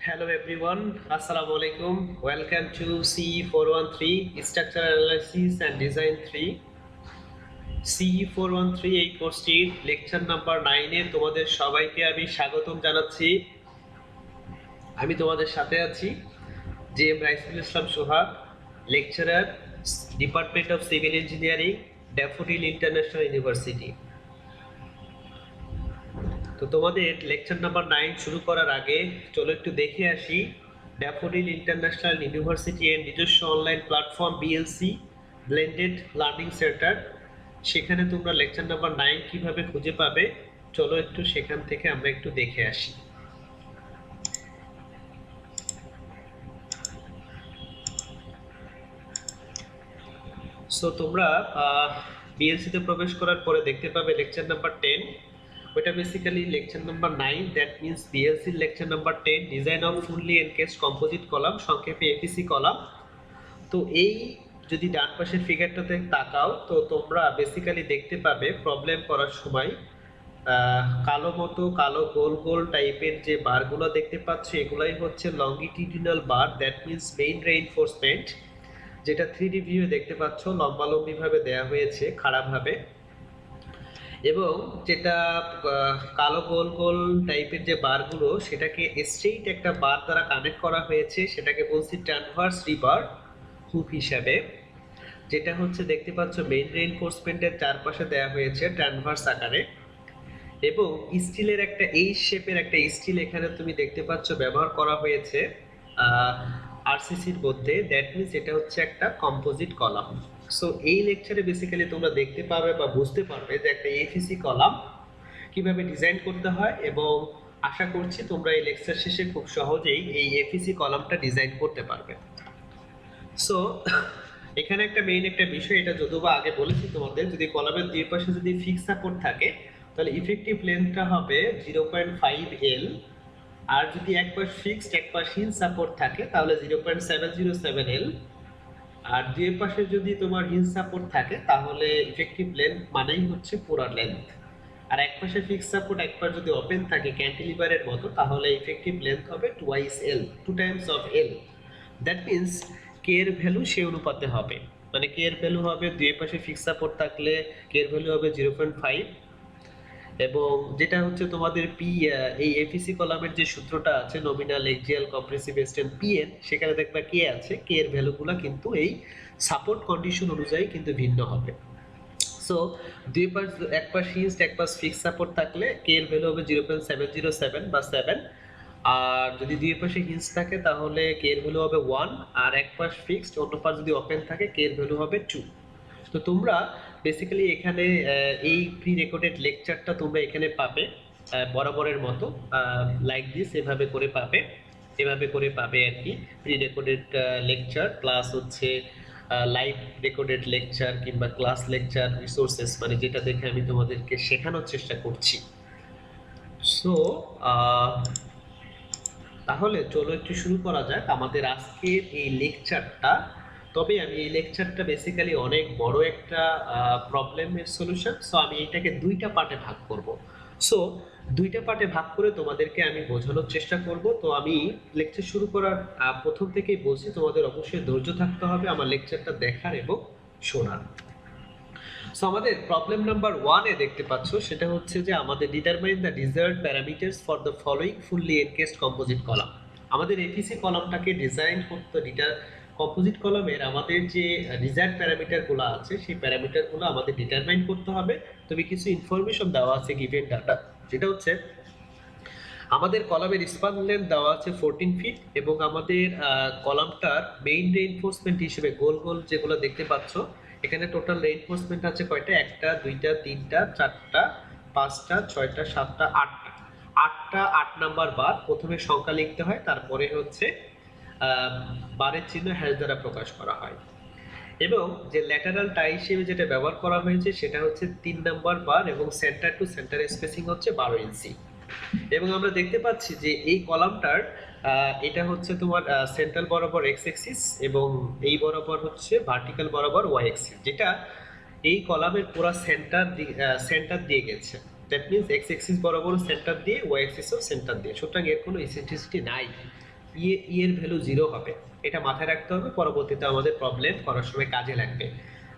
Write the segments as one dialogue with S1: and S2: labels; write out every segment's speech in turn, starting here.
S1: Hello everyone, Assalamu alaikum. Welcome to CE413 Structural Analysis and Design 3. CE413 এই কোর্সটির lecture number 9 এ তোমাদের সবাইকে আমি স্বাগতম জানাচ্ছি। আমি তোমাদের সাথে আছি JM Raisul Islam Sohag, lecturer, department of civil engineering, daffodil international university. তো তোমাদের লেকচার নাম্বার 9 শুরু করার আগে চলো একটু দেখে আসি ড্যাফোডিল ইন্টারন্যাশনাল ইউনিভার্সিটি এর নিজস্ব online platform BLC blended learning centre. সেখানে তোমরা লেকচার নাম্বার 9 কিভাবে খুঁজে পাবে চলো একটু সেখান থেকে আমরা একটু দেখে আসি। সো তোমরা বিএলসি তে প্রবেশ করার পরে দেখতে পাবে লেকচার নাম্বার 10, ওটা basically lecture number 9, that means BLC lecture number 10 design of fully encased composite column, সংক্ষেপে এপিসি কলাম। তো এই যদি ডান পাশের ফিগারটাতে তাকাও তো তোমরা বেসিক্যালি দেখতে পাবে প্রবলেম করার সময় কালো মতো কালো গোল গোল টাইপের যে বারগুলো দেখতে পাচ্ছ এগুলাই হচ্ছে longitudinal bar, that means main reinforcement, যেটা 3D ভিউ দেখতে পাচ্ছ লম্বালম্বি ভাবে দেয়া হয়েছে খাড়াভাবে, এবং যেটা কালো গোল গোল টাইপের যে বারগুলো সেটাকে স্ট্রেইট একটা বার দ্বারা কানেক্ট করা হয়েছে, সেটাকে বলছি ট্রানভার্স রিবার হুক হিসাবে। যেটা হচ্ছে দেখতে পাচ্ছ মেইন রেইনফোর্সমেন্টের চারপাশে দেয়া হয়েছে ট্রানভার্স আকারে, এবং স্টিলের একটা এই শেপের একটা স্টিল এখানে তুমি দেখতে পাচ্ছ ব্যবহার করা হয়েছে আরসিসির মধ্যে, দ্যাট মিন্স এটা হচ্ছে একটা কম্পোজিট কলাম। সো এই লেকচারে বেসিক্যালি তোমরা দেখতে পাবে বা বুঝতে পারবে যে একটা এফিসি কলাম কিভাবে ডিজাইন করতে হয়, এবং আশা করছি তোমরা এই লেকচার শেষে খুব সহজেই এই এফিসি কলামটা ডিজাইন করতে পারবে। সো এখানে একটা মেইন একটা বিষয়, এটা যদিও আগে বলেছি তোমাদের, যদি কলামের দুই পাশে যদি ফিক্স সাপোর্ট থাকে তাহলে ইফেক্টিভ লেন্থটা হবে 0.5 L, আর যদি এক পাশ ফিক্সড এক পাশ হিঞ্জ সাপোর্ট থাকে তাহলে 0.707 L, আর দুই পাশে যদি তোমার হিঞ্জ সাপোর্ট থাকে তাহলে ইফেক্টিভ লেন্থ মানেই হচ্ছে পুরো লেন্থ, আর এক পাশে ফিক্সড সাপোর্ট এক পাশ যদি ওপেন থাকে ক্যান্টিলিভারের মতো তাহলে ইফেক্টিভ লেন্থ হবে twice L, 2 times of L। That means K এর ভ্যালু সেই অনুপাতে হবে, মানে কে এর ভ্যালু হবে দুই পাশে ফিক্সড সাপোর্ট থাকলে কে এর ভ্যালু হবে 0.5, এবং যেটা হচ্ছে তোমাদের পি এই এফিসি কলামের যে সূত্রটা আছে nominal axial compressive strength PN, সেখানে দেখবা কে আছে, কে এর ভ্যালুগুলো কিন্তু এই সাপোর্ট কন্ডিশন অনুযায়ী কিন্তু ভিন্ন হবে। সো দুই পাশ এক পাশ হিঞ্জড এক পাশ ফিক্সড সাপোর্ট থাকলে কে এর ভ্যালু হবে 0.707 বা 7, আর যদি দুই পাশে হিঞ্জ থাকে তাহলে কে এর ভ্যালু হবে 1, আর এক পাশ ফিক্সড অন্য পাশ যদি ওপেন থাকে কে এর ভ্যালু হবে 2। তো তোমরা বেসিক্যালি এখানে এই প্রি রেকর্ডেড লেকচারটা তোমরা এখানে পাবে বরাবরের মতো লাইক দিস, এভাবে করে পাবে, এভাবে করে পাবে আর কি। প্রি রেকর্ডেড লেকচার প্লাস হচ্ছে লাইভ রেকর্ডেড লেকচার কিংবা ক্লাস লেকচার রিসোর্সেস, মানে যেটা দেখে আমি তোমাদেরকে শেখানোর চেষ্টা করছি। সো তাহলে চলো একটু শুরু করা যাক আমাদের আজকের এই লেকচারটা। তবে আমি এই লেকচারটা বেসিক্যালি অনেক বড় একটা প্রবলেমের সলিউশন, সো আমি এটাকে দুইটা পার্টে ভাগ করব। সো দুইটা পার্টে ভাগ করে তোমাদেরকে আমি বোঝানোর চেষ্টা করব। তো আমি লেকচার শুরু করার প্রথম থেকেই বলছি তোমাদের অবশ্যই ধৈর্য থাকতে হবে আমার লেকচারটা দেখার এবং শোনার। সো আমাদের প্রবলেম নাম্বার 1 এ দেখতে পাচ্ছ সেটা হচ্ছে যে আমাদের determine the desired parameters for the following fully encased composite column. আমাদের এপিসি কলামটাকে ডিজাইন করতে কম্পোজিট কলামের আমাদের যে ডিজায়ার্ড প্যারামিটারগুলো আছে সেই প্যারামিটারগুলো আমাদের ডিটারমাইন করতে হবে। তবে কিছু ইনফরমেশন দেওয়া আছে গিভেন ডাটা, যেটা হচ্ছে আমাদের কলামের স্পান লেন্থ দেওয়া আছে 14 ফিট, এবং আমাদের কলামটার মেইন রেইনফোর্সমেন্ট হিসেবে গোল গোল যেগুলো দেখতে পাচ্ছ এখানে টোটাল রেইনফোর্সমেন্ট আছে কয়টা, 1টা 2টা 3টা 4টা 5টা 6টা 7টা 8টা, 8 নাম্বার বার। প্রথমে সংখ্যা লিখতে হয়, তারপরে হচ্ছে বারের চিহ্ন হ্যাশ দ্বারা প্রকাশ করা হয়, এবং যে ল্যাটারাল টাই হিসেবে যেটা ব্যবহার করা হয়েছে সেটা হচ্ছে 3 নাম্বার বার, এবং সেন্টার টু সেন্টার স্পেসিং হচ্ছে 12 ইঞ্চি। এবং আমরা দেখতে পাচ্ছি যে এই কলামটার এটা হচ্ছে তোমার সেন্ট্রাল বরাবর এক্স অ্যাক্সিস এবং এই বরাবর হচ্ছে ভার্টিক্যাল বরাবর ওয়াই অ্যাক্সিস, যেটা এই কলামের পুরো সেন্টার দিয়ে গেছে। দ্যাট মিন্স এক্স অ্যাক্সিস বরাবর সেন্টার দিয়ে, ওয়াই অ্যাক্সিসও সেন্টার দিয়ে, সুতরাং এর কোনো ইসেন্ট্রিসিটি নাই। এর ভ্যালু 0 হবে। এটা মাথায় রাখতে হবে, পরবর্তীতে আমাদের প্রবলেম করার সময় কাজে লাগবে।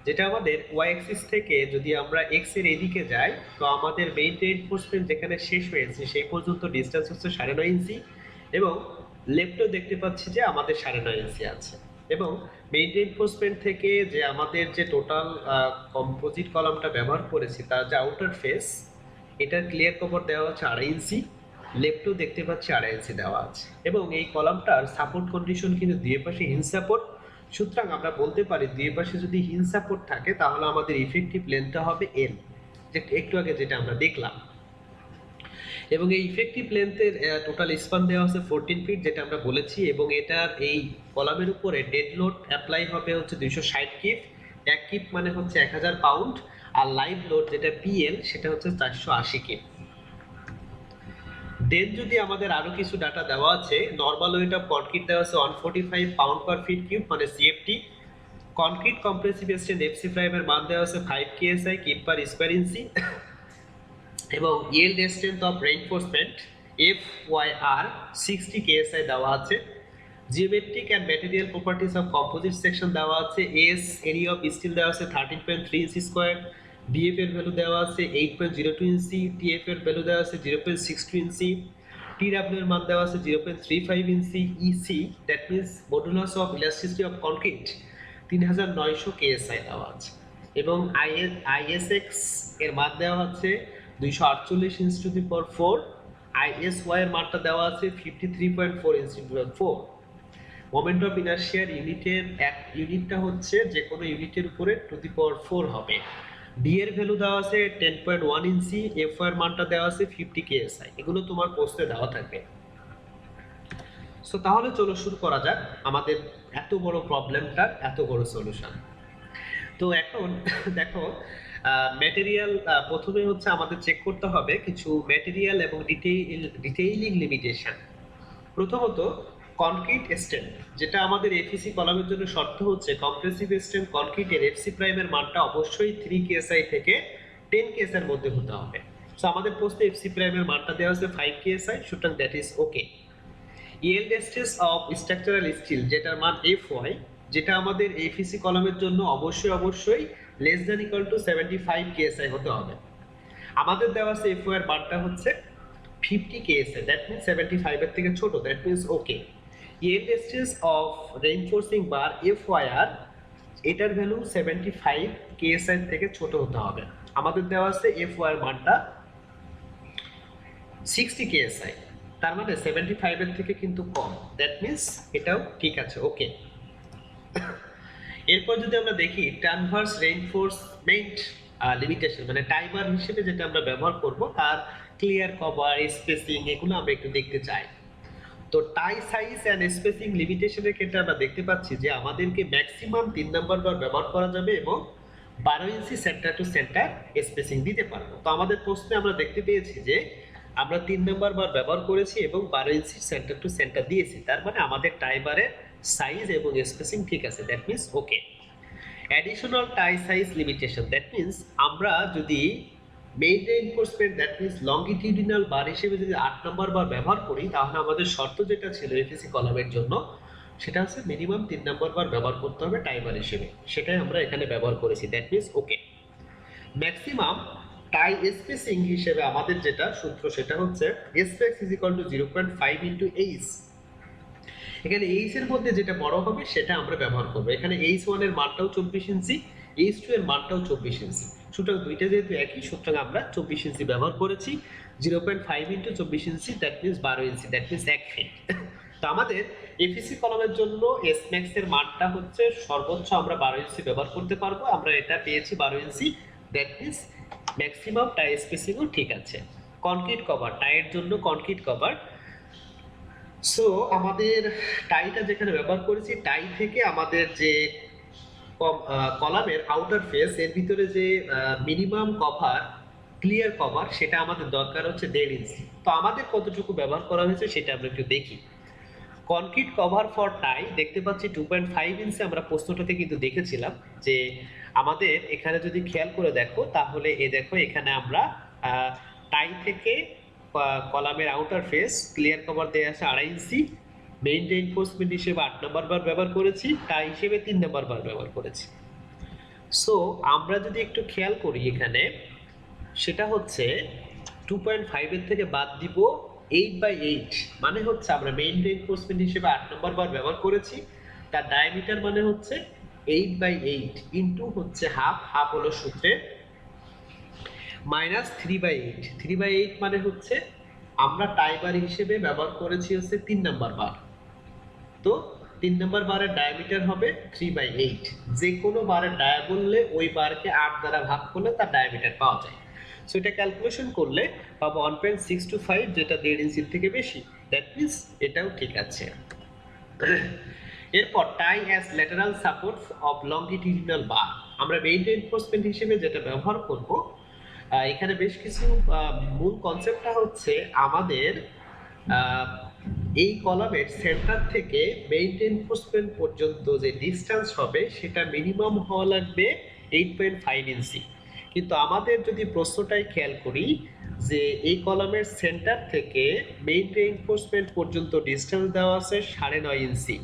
S1: যেটা আমাদের ওয়াই অ্যাক্সিস থেকে যদি আমরা এক্স এর এদিকে যাই, তো আমাদের মেইন রিইনফোর্সমেন্ট যেখানে শেষ হয়েছে সেই পর্যন্ত ডিসটেন্স হচ্ছে 9.5 ইঞ্চি, এবং লেফটেও দেখতে পাচ্ছি যে আমাদের 9.5 ইঞ্চি আছে। এবং মেইন রিইনফোর্সমেন্ট থেকে যে আমাদের যে টোটাল কম্পোজিট কলামটা ব্যবহার করেছি তার যে আউটার ফেস, এটার ক্লিয়ার কভার দেওয়া হচ্ছে 2.5 ইঞ্চি, লেফটেও দেখতে পাচ্ছি 2.5 ইঞ্চি দেওয়া আছে। এবং এই কলামটার সাপোর্ট কন্ডিশন কিন্তু দুই পাশে হিঞ্জ সাপোর্ট। সুতরাং আমরা বলতে পারি দুই পাশে যদি হিঞ্জ সাপোর্ট থাকে তাহলে আমাদের ইফেক্টিভ লেন্থটা হবে এল, যে একটু আগে যেটা আমরা দেখলাম। এবং এই ইফেক্টিভ লেন্থের টোটাল স্পান দেওয়া আছে 14 ফিট, যেটা আমরা বলেছি। এবং এটার এই কলামের উপরে ডেড লোড অ্যাপ্লাই হবে হচ্ছে 260 কিপ, এক কিপ মানে হচ্ছে 1000 পাউন্ড, আর লাইভ লোড যেটা পিএল সেটা হচ্ছে 480 কিপ। দেন যদি আমাদের আরো কিছু ডাটা দেওয়া আছে, নরমাল ওয়েট অফ কনক্রিট দেওয়া আছে 145 পাউন্ড পার ফিট কিউব মানে CFT. Concrete compressive strength FC প্রাইমের মান দেওয়া আছে 5 KSI kip per square inch. এবং yield strength of reinforcement FYR 60 KSI দেওয়া আছে। Geometric and material properties of composite section দেওয়া আছে। এস এরিয়া অফ স্টিল দেওয়া আছে 13.3 ইঞ্চি স্কয়ার। ডিএফ এর ভ্যালু দেওয়া আছে 8.02 ইঞ্চি। টিএফ এর ভ্যালু দেওয়া আছে 0.62 ইঞ্চি। টিডব্লিউ এর মান দেওয়া আছে 0.35 inch. EC that means modulus of elasticity of concrete 3900 KSI দেওয়া আছে। এবং আইএসএক্স এর মান দেওয়া আছে 248 ইঞ্চি টু দি পাওয়ার 4। আইএসওয়াই এর মানটা দেওয়া আছে 53.4 inch to the power 4। Moment of ইনার্শিয়ার ইউনিটের এক ইউনিটটা হচ্ছে যে কোনো ইউনিটের উপরে টু দি পাওয়ার 4 হবে। ডি এর ভ্যালু দেওয়া আছে 10.1 ইঞ্চি। এফ এর মানটা দেওয়া আছে 50 কেএসআই। এগুলো তোমার প্রশ্নে দেওয়া থাকবে। সো তাহলে চলো শুরু করা যাক আমাদের এত বড় প্রবলেমটার এত বড় সলিউশন। তো এখন দেখো ম্যাটেরিয়াল প্রথমে হচ্ছে আমাদের চেক করতে হবে কিছু ম্যাটেরিয়াল এবং ডিটেইলিং লিমিটেশন। প্রথমত কনক্রিট স্ট্রেন্থ, যেটা আমাদের এফিসি কলামের জন্য শর্ত হচ্ছে কম্প্রেসিভ স্ট্রেন্থ কনক্রিটের এফসি প্রাইমের মানটা অবশ্যই 3 কেএসআই থেকে 10 কেএসআই এর মধ্যে হতে হবে। সো আমাদের প্রশ্নে এফসি প্রাইমের মানটা দেওয়া আছে 5 কেএসআই, সুতরাং that is okay. yield stress of structural steel, যেটার মান FY, যেটা আমাদের এফিসি কলামের জন্য অবশ্যই less than equal to 75 KSI হতে হবে। আমাদের দেওয়া আছে FY এর মানটা হচ্ছে 50 কেএসআই, দ্যাট মিন্স 75 এর থেকে ছোট, that means okay. yield stress of reinforcing bar FYR, এটার ভ্যালু 75 কেএসআই থেকে ছোট হতে হবে। আমাদের দেওয়া আছে FY এর মানটা 60 কেএসআই, তার মানে 75 এর থেকে কিন্তু কম, দ্যাট মিন্স এটাও ঠিক আছে, ওকে। এরপর যদি আমরা দেখি ট্রানভার্স রেইনফোর্সমেন্ট লিমিটেশন, মানে টাইমার হিসেবে যেটা আমরা ব্যবহার করব তার ক্লিয়ার কভার স্পেসিং এগুলো আমরা একটু দেখতে চাই। তো টাই সাইজ এন্ড স্পেসিং লিমিটেশনের ক্ষেত্রে আমরা দেখতে পাচ্ছি যে আমাদেরকে ম্যাক্সিমাম 3 নাম্বার বার ব্যবহার করা যাবে এবং 12 ইঞ্চি সেন্টার টু সেন্টার স্পেসিং দিতে পারবো। তো আমাদের প্রশ্নে আমরা দেখতে পেয়েছি যে আমরা 3 নাম্বার বার ব্যবহার করেছি এবং 12 ইঞ্চি সেন্টার টু সেন্টার দিয়েছি, তার মানে আমাদের টাই বারের সাইজ এবং স্পেসিং ঠিক আছে, that means okay. Additional tie size limitation, that means আমরা যদি main reinforcement that means longitudinal bar হিসেবে যদি 8 নম্বর বার ব্যবহার করি, তাহলে আমাদের শর্ত যেটা ছিল এফিসি কলামের জন্য সেটা হচ্ছে মিনিমাম 3 নম্বর বার ব্যবহার করতে হবে টাই বার হিসেবে, সেটাই আমরা এখানে ব্যবহার করেছি, that means okay. Maximum tie spacing হিসেবে আমাদের যেটা সূত্র সেটা হচ্ছে space is equal to 0.5 into H. এখানে এইচ এর মধ্যে যেটা বড় হবে সেটা আমরা ব্যবহার করব। এখানে H1 এর মানটাও 24 ইঞ্চি, H2 এর মানটাও 24 ইঞ্চি, সুতরাং দুইটা যেহেতু একই সুতরাং আমরা 24 ইঞ্চি ব্যবহার করেছি। 0.5 into 24 inch that means 12 inch, that means 1 feet. তো আমাদের এফিসি কলামের জন্য এস ম্যাক্স এর মানটা হচ্ছে সর্বোচ্চ আমরা 12 ইঞ্চি ব্যবহার করতে পারবো, আমরা এটা পেয়েছি 12 ইঞ্চি, দ্যাট মিন্স ম্যাক্সিমাম টাই স্পেসিংও ঠিক আছে। কনক্রিট কভার, টাইয়ের জন্য কনক্রিট কভার, সো আমাদের টাইটা যেখানে ব্যবহার করেছি টাই থেকে আমাদের যে কলামের আউটার ফেস এর ভিতরে যে মিনিমাম কভার ক্লিয়ার কভার সেটা আমাদের দরকার হচ্ছে 1.5 ইঞ্চি। তো আমাদের কতটুকু ব্যবহার করা হয়েছে সেটা আমরা একটু দেখি। কনক্রিট কভার ফর টাই দেখতে পাচ্ছি 2.5 ইঞ্চি, আমরা প্রশ্নটাতে কিন্তু দেখেছিলাম যে আমাদের এখানে যদি খেয়াল করে দেখো তাহলে দেখো এখানে আমরা টাই থেকে কলামের আউটার ফেস ক্লিয়ার কভার দেওয়া আছে 2.5 ইঞ্চি, মেইন রেইনফোর্সমেন্ট হিসেবে 8 নাম্বার বার ব্যবহার করেছি, টাই হিসেবে 3 নাম্বার বার ব্যবহার করেছি। সো আমরা যদি একটু খেয়াল করি এখানে, সেটা হচ্ছে 2.5 এর থেকে বাদ দিব 8/8, মানে হচ্ছে আমরা মেইন রেইনফোর্সমেন্ট হিসেবে 8 নাম্বার বার ব্যবহার করেছি, তার ডায়ামিটার মানে হচ্ছে 8/8 ইন্টু হচ্ছে হাফ হলো সূত্রে মাইনাস 3/8। 3/8 মানে হচ্ছে আমরা টাই বার হিসেবে ব্যবহার করেছি হচ্ছে 3 নাম্বার বার, তো 3 নাম্বার বারের ডায়ামিটার হবে 3/8। যে কোনো বারের ডায়া বললে ওই বারকে 8 দ্বারা ভাগ করলে তার ডায়ামিটার পাওয়া যায়। সো এটা ক্যালকুলেশন করলে পাবো 1.625, যেটা 1.5 ইঞ্চির থেকে বেশি। দ্যাট মিন্স এটাও ঠিক আছে। এরপর tie as lateral support of longitudinal bar, আমরা মেইন রেইনফোর্সমেন্ট হিসেবে যেটা ব্যবহার করব, এখানে বেশ কিছু মূল কনসেপ্টটা হচ্ছে আমাদের এই কলামের সেন্টার থেকে মেইন রেইনফোর্সমেন্ট পর্যন্ত যে ডিসটেন্স হবে সেটা মিনিমাম হওয়া লাগবে 8.5 ইঞ্চি। কিন্তু আমাদের যদি প্রশ্নটাই খেয়াল করি যে এই কলামের সেন্টার থেকে মেইন রেইনফোর্সমেন্ট পর্যন্ত ডিসটেন্স দেওয়া আছে 9.5 ইঞ্চি,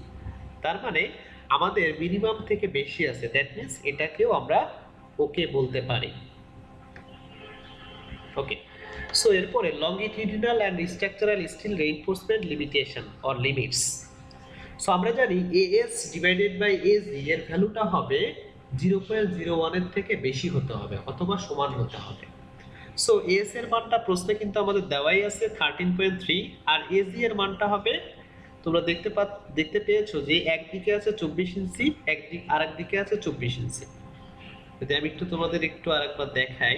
S1: তার মানে আমাদের মিনিমাম থেকে বেশি আছে। দ্যাট মিন্স এটাকেও আমরা ওকে বলতে পারি। ওকে, সো এরপরে longitudinal and structural steel reinforcement limitation or limits. So আমরা জানি এএস ডিভাইডেড বাই এজি এর ভ্যালুটা হবে 0.01 এর থেকে বেশি হতে হবে অথবা সমান হতে হবে। সো এস এর মানটা প্রশ্নে কিন্তু আমাদের দেওয়াই আছে 13.3, আর এজি এর মানটা হবে, তোমরা দেখতে পেয়েছো যে একদিকে আছে 24 ইঞ্চি, আরেক দিকে আছে 24 ইঞ্চি। যদি আমি তোমাদের একটু আরেকবার দেখাই,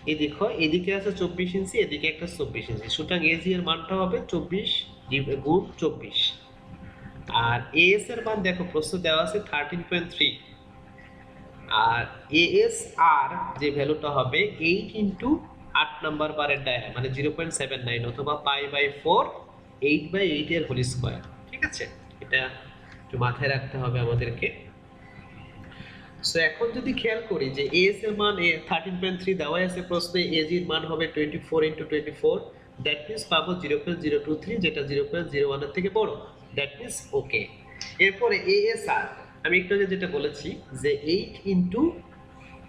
S1: এই দেখো এদিকে আছে 24 ইঞ্চি, এদিকে একটা 24 ইঞ্চি, সুতরাং এজি এর মানটা হবে 24 গুণ 24। আর এএস এর মান দেখো প্রশ্ন দেওয়া আছে 13.3, আর এএস আর যে ভ্যালুটা হবে 8 ইন্টু 8 নাম্বার বারের ডায়া মানে 0.79 অথবা π/4 8/8 এর হোল স্কয়ার। ঠিক আছে, এটা একটু মাথায় রাখতে হবে আমাদেরকে। সো এখন যদি খেয়াল করি যে এএস এর মান 13.3 দেওয়া আছে প্রশ্নে, এজি এর মান হবে 24 ইন্টু 24, দ্যাট মিন্স পাবো 0.023, যেটা 0.01 এর থেকে বড়। দ্যাট মিন্স ওকে। এরপরে এএসআর আমি একটু আগে যেটা বলেছি যে 8 ইন্টু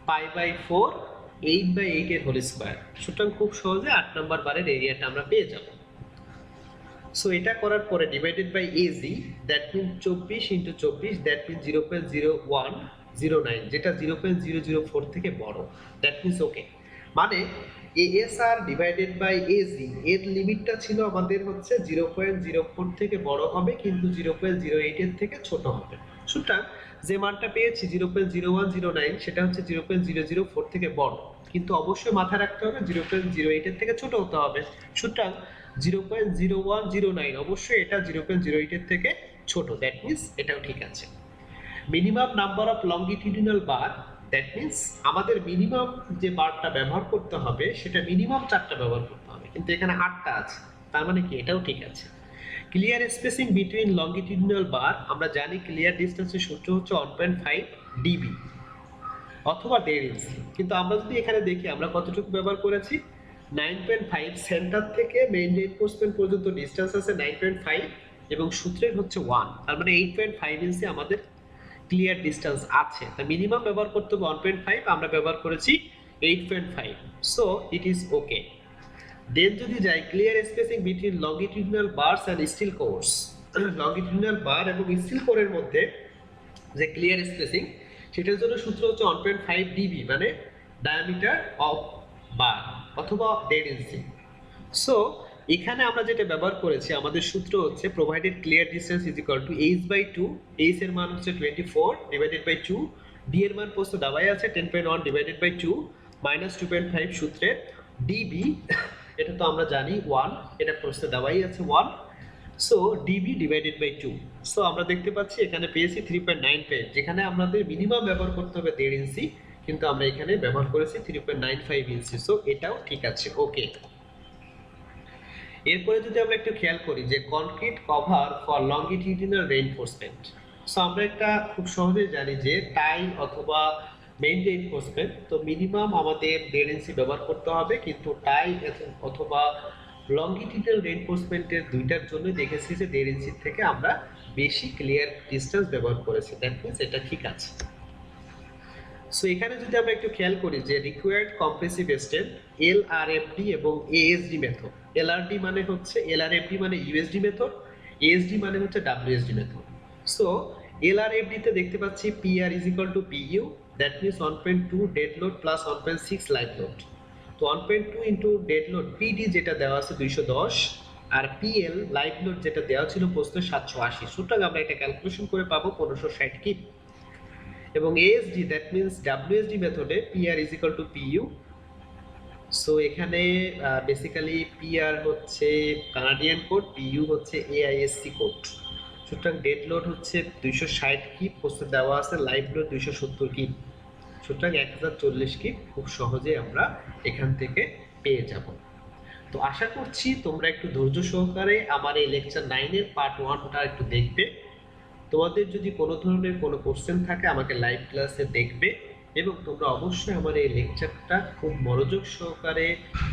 S1: π/4 8/8 এর হোল স্কয়ার, সুতরাং খুব সহজে 8 নাম্বার বারের এরিয়াটা আমরা পেয়ে যাব। সো এটা করার পরে divided by AG, that means 24 into 24, that means 0.0109, যেটা 0.004 থেকে বড়। দ্যাট মিন্স ওকে, মানে এএসআর ডিভাইডেড বাই এজি এর লিমিটটা ছিল আমাদের হচ্ছে 0.04 থেকে বড় হবে, কিন্তু 0.08 এর থেকে ছোট হবে। সুতরাং যে মানটা পেয়েছি 0.0109 সেটা হচ্ছে 0.004 থেকে বড়, কিন্তু অবশ্যই মাথায় রাখতে হবে 0.08 এর থেকে ছোট হতে হবে। সুতরাং 0.0109 অবশ্যই এটা 0.08 এর থেকে ছোট। দ্যাট মিন্স এটাও ঠিক আছে। Minimum number of longitudinal bar, that means আমাদের মিনিমাম যে বারটা ব্যবহার করতে হবে সেটা মিনিমাম 4টা ব্যবহার করতে হবে, কিন্তু এখানে 8টা আছে, তার মানে কি এটাও ঠিক আছে। Clear spacing between longitudinal bar, আমরা জানি ক্লিয়ার ডিসটেন্সের সূত্র হচ্ছে 1.5 ডিবি অথবা 1.5 ইঞ্চি, কিন্তু আমরা যদি এখানে দেখি আমরা কতটুকু ব্যবহার করেছি 9.5। সেন্টার থেকে মেইন রেইনফোর্সমেন্ট পর্যন্ত ডিসটেন্স আছে 9.5 এবং সূত্রের হচ্ছে 1, তার মানে 8.5 ইঞ্চি আমাদের ক্লিয়ার ডিসটেন্স আছে। তা মিনিমাম ব্যবহার করতে হবে 1.5, আমরা ব্যবহার করেছি 8.5, so it is okay. Then যদি যাই clear spacing between longitudinal bars and steel cores, longitudinal bar এবং স্টিল কোরের মধ্যে যে ক্লিয়ার স্পেসিং সেটার জন্য সূত্র হচ্ছে 1.5 ডিবি, মানে ডায়ামিটার অফ বার অথবা 1.5 ইঞ্চি। সো এখানে আমরা যেটা ব্যবহার করেছি আমাদের সূত্র হচ্ছে provided clear distance is equal two h/2, h এর মান হচ্ছে 24 ডিভাইডেড বাই 2, d এর মান প্রশ্ন দেওয়াই আছে 10.1 ডিভাইডেড বাই 2 মাইনাস 2.5 সূত্রে db, এটা তো আমরা জানি 1, এটা প্রশ্ন দেওয়াই আছে 1, so db divided by 2। So আমরা দেখতে পাচ্ছি এখানে পেয়েছি 3.95, যেখানে আমাদের মিনিমাম ব্যবহার করতে হবে 1.5 ইঞ্চি, কিন্তু আমরা এখানে ব্যবহার করেছি 3.95 ইঞ্চি, সো এটাও ঠিক আছে, ওকে। এরপরে যদি আমরা একটু খেয়াল করি যে concrete cover for longitudinal reinforcement, so আমরা একটা খুব সহজেই জানি যে টাই অথবা মেইন রেইনফোর্সমেন্ট, তো মিনিমাম আমাদের 1.5 ইঞ্চি ব্যবহার করতে হবে, কিন্তু টাই অথবা লঙ্গিটিউডাল রেইনফোর্সমেন্টের দুইটার জন্য দেখেছি যে 1.5 ইঞ্চির থেকে আমরা বেশি ক্লিয়ার ডিস্টেন্স ব্যবহার করেছি, দ্যাট মিনস এটা ঠিক আছে। সো এখানে যদি আমরা একটু খেয়াল করি যে রিকোয়ার্ড কম্প্রেসিভ স্ট্রেন্থ এলআরএফডি এবং এএসডি মেথড, এলআরডি মানে হচ্ছে এলআরএফডি মানে ইউএসডি মেথড, এএসডি মানে হচ্ছে ডাব্লিউএসডি মেথড। সো এলআরএফডি তে দেখতে পাচ্ছি PR is equal two PU, that means 1.2 dead load plus 1.6 live load. তো 1.2 ইন্টু ডেড লোড পিডি যেটা দেওয়া আছে 210, আর পিএল লাইভ লোড যেটা দেওয়া ছিল প্রশ্নে 780, সুতরাং আমরা এটা ক্যালকুলেশন করে পাবো 1560 কিপ। এবং এএসডি দ্যাট মিনস ডাব্লিউএসডি মেথডে PR is equal two PU. So এখানে বেসিক্যালি পিআর হচ্ছে কানাডিয়ান কোড, পিইউ হচ্ছে এআইএসসি কোড। সুতরাং ডেড লোড হচ্ছে 260 কিপ, প্রশ্নে দেওয়া আছে লাইভ লোড 270 কিপ, সুতরাং 1040 কিপ খুব সহজে আমরা এখান থেকে পেয়ে যাব। তো আশা করছি তোমরা একটু ধৈর্য সহকারে আমার এই লেকচার 9 এর পার্ট 1টা একটু দেখবে। তোমাদের যদি কোনো ধরনের কোনো কোশ্চেন থাকে আমাকে লাইভ ক্লাসে দেখবে, এবং তোমরা অবশ্যই আমার এই লেকচারটা খুব মনোযোগ সহকারে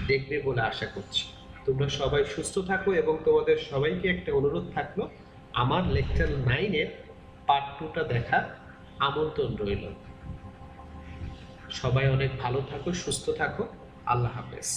S1: দেখবে বলে আশা করছি। তোমরা সবাই সুস্থ থাকো, এবং তোমাদের সবাইকে একটা অনুরোধ থাকলো আমার লেকচার 9 এর পার্ট 2টা দেখার আমন্ত্রণ রইল। সবাই অনেক ভালো থাকো, সুস্থ থাকো, আল্লাহ হাফেজ।